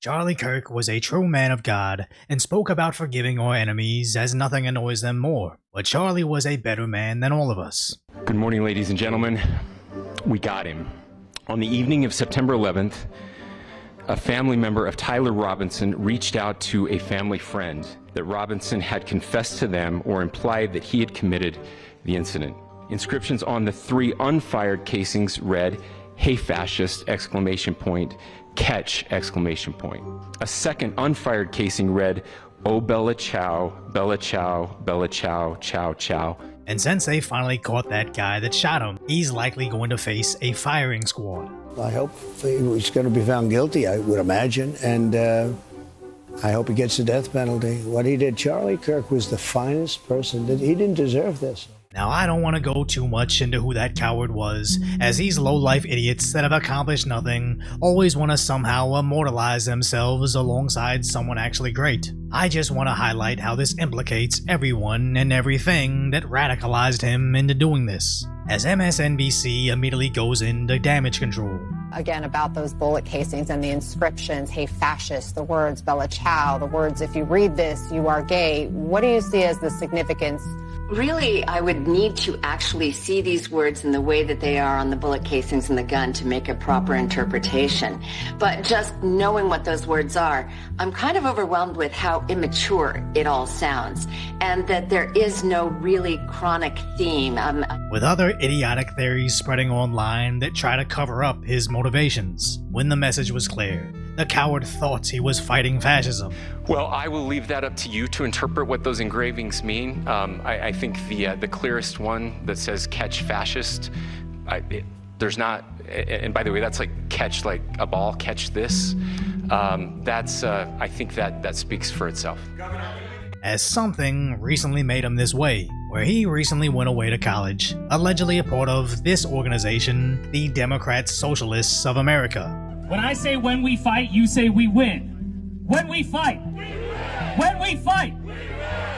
Charlie Kirk was a true man of God and spoke about forgiving our enemies as nothing annoys them more. But Charlie was a better man than all of us. Good morning, ladies and gentlemen. We got him. On the evening of September 11th, a family member of Tyler Robinson reached out to a family friend that Robinson had confessed to them or implied that he had committed the incident. Inscriptions on the 3 unfired casings read, "Hey fascist!" Catch! A second unfired casing read, "Oh Bella Chow, Bella Chow, Bella Chow, Chow Chow." And since they finally caught that guy that shot him, he's likely going to face a firing squad. I hope he's going to be found guilty, I would imagine, and I hope he gets the death penalty. What he did, Charlie Kirk was the finest person. He didn't deserve this. Now, I don't want to go too much into who that coward was, as these low-life idiots that have accomplished nothing always want to somehow immortalize themselves alongside someone actually great. I just want to highlight how this implicates everyone and everything that radicalized him into doing this, as MSNBC immediately goes into damage control. Again, about those bullet casings and the inscriptions, "Hey fascist," the words "Bella Ciao," the words "If you read this, you are gay." What do you see as the significance? Really, I would need to actually see these words in the way that they are on the bullet casings in the gun to make a proper interpretation. But just knowing what those words are, I'm kind of overwhelmed with how immature it all sounds, and that there is no really chronic theme. With other idiotic theories spreading online that try to cover up his motivations. When the message was clear, the coward thought he was fighting fascism. Well, I will leave that up to you to interpret what those engravings mean. I think the clearest one that says "Catch Fascist," there's not, and by the way, that's like catch like a ball, catch this. I think that speaks for itself. As something recently made him this way, where he recently went away to college, allegedly a part of this organization, the Democrat Socialists of America. When I say when we fight, you say we win. When we fight. When we fight.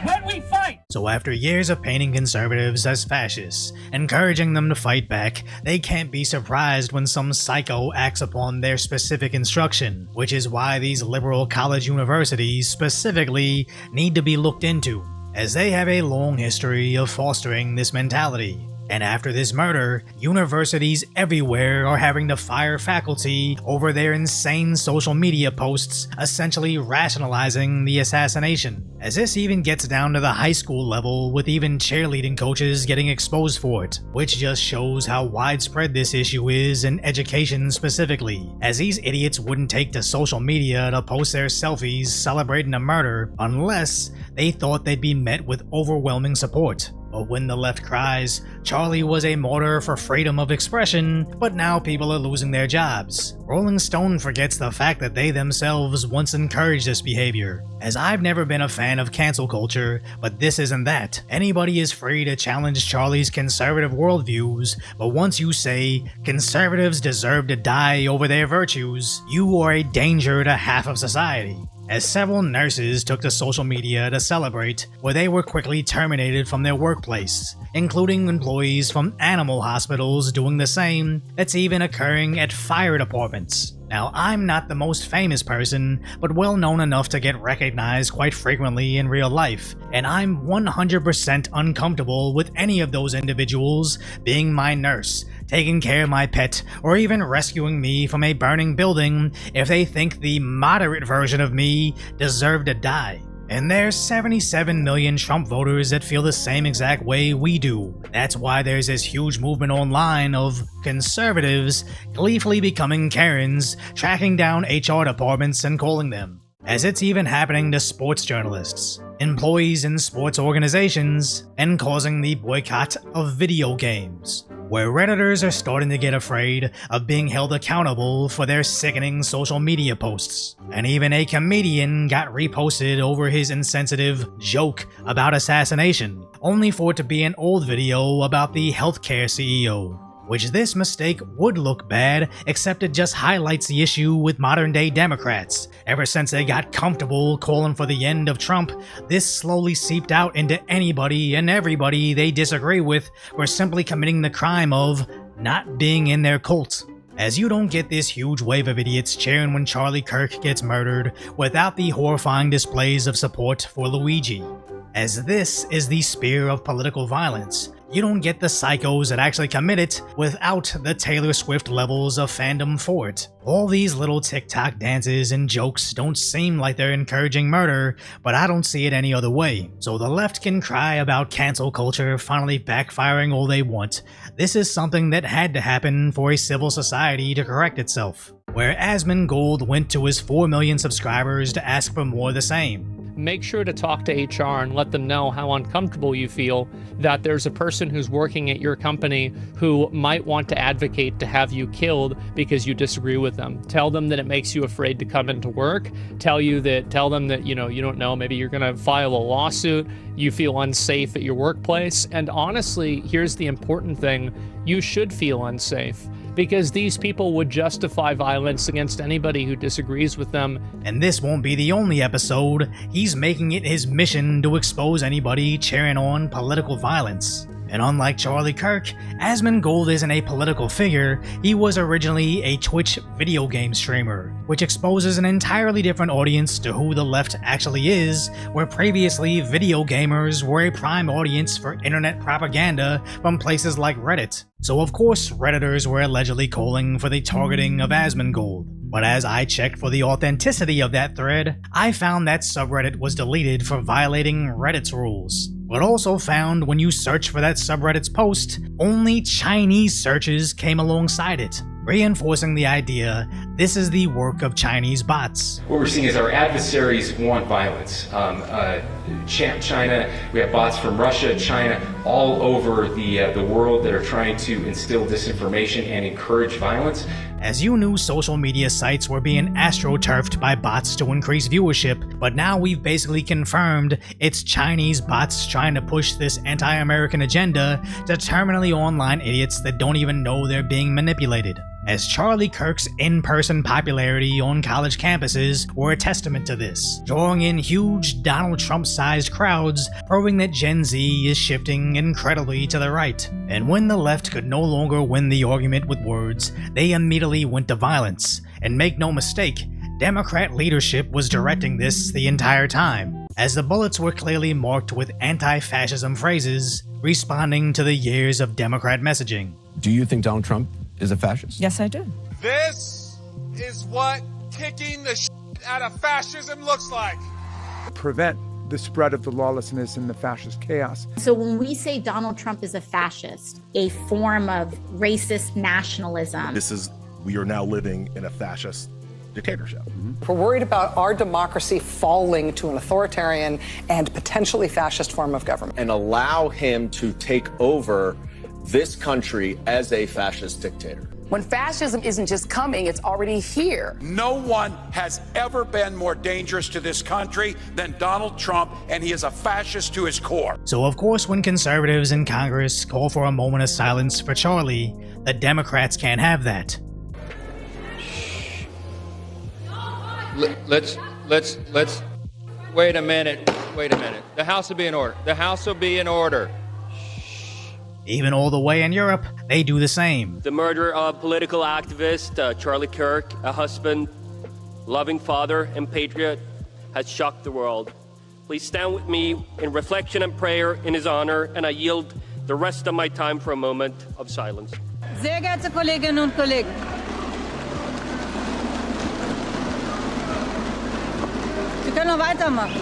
When we fight. So after years of painting conservatives as fascists, encouraging them to fight back, they can't be surprised when some psycho acts upon their specific instruction, which is why these liberal college universities specifically need to be looked into, as they have a long history of fostering this mentality. And after this murder, universities everywhere are having to fire faculty over their insane social media posts, essentially rationalizing the assassination. As this even gets down to the high school level, with even cheerleading coaches getting exposed for it, which just shows how widespread this issue is in education specifically, as these idiots wouldn't take to social media to post their selfies celebrating a murder unless they thought they'd be met with overwhelming support. But when the left cries, Charlie was a martyr for freedom of expression, but now people are losing their jobs. Rolling Stone forgets the fact that they themselves once encouraged this behavior. As I've never been a fan of cancel culture, but this isn't that. Anybody is free to challenge Charlie's conservative worldviews, but once you say, conservatives deserve to die over their virtues, you are a danger to half of society. As several nurses took to social media to celebrate, where they were quickly terminated from their workplace, including employees from animal hospitals doing the same. That's even occurring at fire departments. Now, I'm not the most famous person, but well known enough to get recognized quite frequently in real life, and I'm 100% uncomfortable with any of those individuals being my nurse, taking care of my pet, or even rescuing me from a burning building if they think the moderate version of me deserved to die. And there's 77 million Trump voters that feel the same exact way we do. That's why there's this huge movement online of conservatives gleefully becoming Karens, tracking down HR departments and calling them. As it's even happening to sports journalists, employees in sports organizations, and causing the boycott of video games, where Redditors are starting to get afraid of being held accountable for their sickening social media posts. And even a comedian got reposted over his insensitive joke about assassination, only for it to be an old video about the healthcare CEO. Which this mistake would look bad, except it just highlights the issue with modern-day Democrats. Ever since they got comfortable calling for the end of Trump, this slowly seeped out into anybody and everybody they disagree with for simply committing the crime of not being in their cult. as you don't get this huge wave of idiots cheering when Charlie Kirk gets murdered without the horrifying displays of support for Luigi. As this is the sphere of political violence, you don't get the psychos that actually commit it without the Taylor Swift levels of fandom for it. All these little TikTok dances and jokes don't seem like they're encouraging murder, but I don't see it any other way. So the left can cry about cancel culture finally backfiring all they want. This is something that had to happen for a civil society to correct itself, where Asmongold went to his 4 million subscribers to ask for more of the same. Make sure to talk to HR and let them know how uncomfortable you feel that there's a person who's working at your company who might want to advocate to have you killed because you disagree with them. Tell them that it makes you afraid to come into work. Tell them that, you don't know, maybe you're going to file a lawsuit. You feel unsafe at your workplace. And honestly, here's the important thing. You should feel unsafe, because these people would justify violence against anybody who disagrees with them. And this won't be the only episode. He's making it his mission to expose anybody cheering on political violence. And unlike Charlie Kirk, Asmongold isn't a political figure. He was originally a Twitch video game streamer, which exposes an entirely different audience to who the left actually is, where previously video gamers were a prime audience for internet propaganda from places like Reddit. So of course Redditors were allegedly calling for the targeting of Asmongold. But as I checked for the authenticity of that thread, I found that subreddit was deleted for violating Reddit's rules. But also found when you search for that subreddit's post, only Chinese searches came alongside it, reinforcing the idea this is the work of Chinese bots. What we're seeing is our adversaries want violence. China, we have bots from Russia, China, all over the world that are trying to instill disinformation and encourage violence. As you knew, social media sites were being astroturfed by bots to increase viewership, but now we've basically confirmed it's Chinese bots trying to push this anti-American agenda to terminally online idiots that don't even know they're being manipulated. As Charlie Kirk's in-person popularity on college campuses were a testament to this, drawing in huge Donald Trump-sized crowds, proving that Gen Z is shifting incredibly to the right. And when the left could no longer win the argument with words, they immediately went to violence. And make no mistake, Democrat leadership was directing this the entire time, as the bullets were clearly marked with anti-fascism phrases, responding to the years of Democrat messaging. Do you think Donald Trump is a fascist? Yes, I do. This is what kicking the shit out of fascism looks like. Prevent the spread of the lawlessness and the fascist chaos. So when we say Donald Trump is a fascist, a form of racist nationalism. We are now living in a fascist dictatorship. We're worried about our democracy falling to an authoritarian and potentially fascist form of government. And allow him to take over this country as a fascist dictator. When fascism isn't just coming, it's already here. No one has ever been more dangerous to this country than Donald Trump, and he is a fascist to his core. So of course when conservatives in Congress call for a moment of silence for Charlie, the Democrats can't have that. Let's wait a minute. The House will be in order. The House will be in order. Even all the way in Europe, they do the same. The murder of political activist Charlie Kirk, a husband, loving father, and patriot, has shocked the world. Please stand with me in reflection and prayer in his honor, and I yield the rest of my time for a moment of silence. Sehr geehrte Kolleginnen und Kollegen, Sie können noch weitermachen.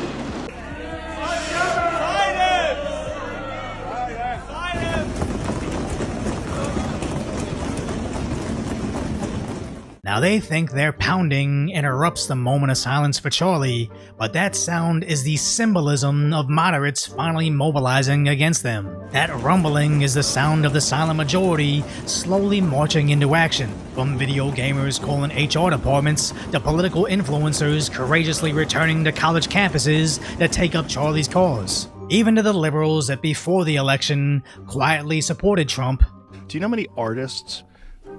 Now they think their pounding interrupts the moment of silence for Charlie, but that sound is the symbolism of moderates finally mobilizing against them. That rumbling is the sound of the silent majority slowly marching into action, from video gamers calling HR departments to political influencers courageously returning to college campuses to take up Charlie's cause. Even to the liberals that before the election quietly supported Trump. Do you know how many artists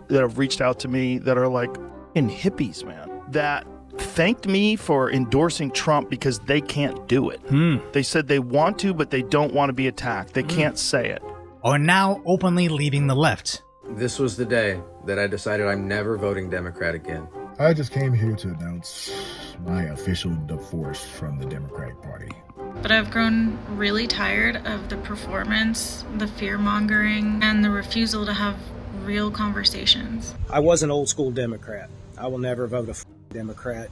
that have reached out to me that are like in hippies, man, that thanked me for endorsing Trump because they can't do it. They said they want to, but they don't want to be attacked. They can't say it. Are now openly leaving the left. This was the day that I decided I'm never voting Democrat again. I just came here to announce my official divorce from the Democratic Party. But I've grown really tired of the performance, the fear-mongering, and the refusal to have real conversations. I was an old school Democrat. I will never vote a Democrat,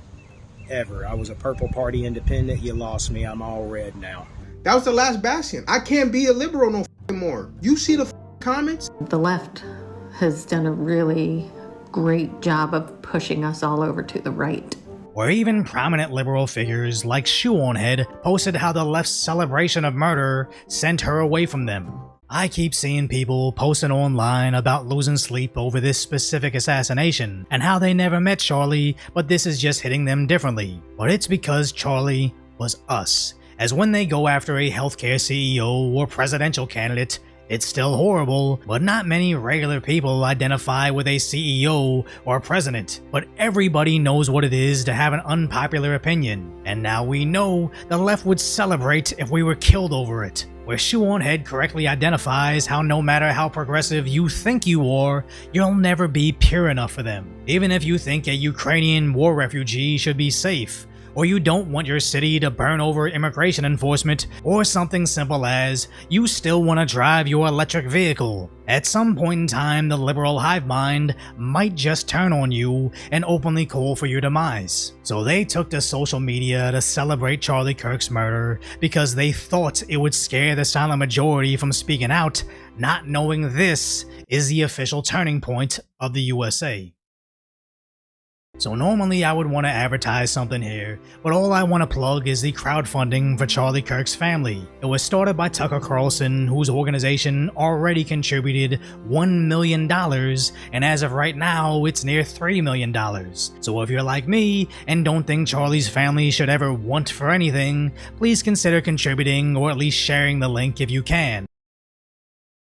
ever. I was a Purple Party independent. You lost me. I'm all red now. That was the last bastion. I can't be a liberal no more. You see the comments? The left has done a really great job of pushing us all over to the right. Where even prominent liberal figures like Shoe-on-Head posted how the left's celebration of murder sent her away from them. I keep seeing people posting online about losing sleep over this specific assassination and how they never met Charlie, but this is just hitting them differently. But it's because Charlie was us. As when they go after a healthcare CEO or presidential candidate, it's still horrible, but not many regular people identify with a CEO or president. But everybody knows what it is to have an unpopular opinion, and now we know the left would celebrate if we were killed over it. Where Shoe-on-Head correctly identifies how no matter how progressive you think you are, you'll never be pure enough for them. Even if you think a Ukrainian war refugee should be safe, or you don't want your city to burn over immigration enforcement, or something simple as you still want to drive your electric vehicle. At some point in time, the liberal hive mind might just turn on you and openly call for your demise. So they took to social media to celebrate Charlie Kirk's murder because they thought it would scare the silent majority from speaking out, not knowing this is the official turning point of the USA. So normally I would want to advertise something here, but all I want to plug is the crowdfunding for Charlie Kirk's family. It was started by Tucker Carlson, whose organization already contributed $1 million, and as of right now, it's near $3 million. So if you're like me and don't think Charlie's family should ever want for anything, please consider contributing or at least sharing the link if you can.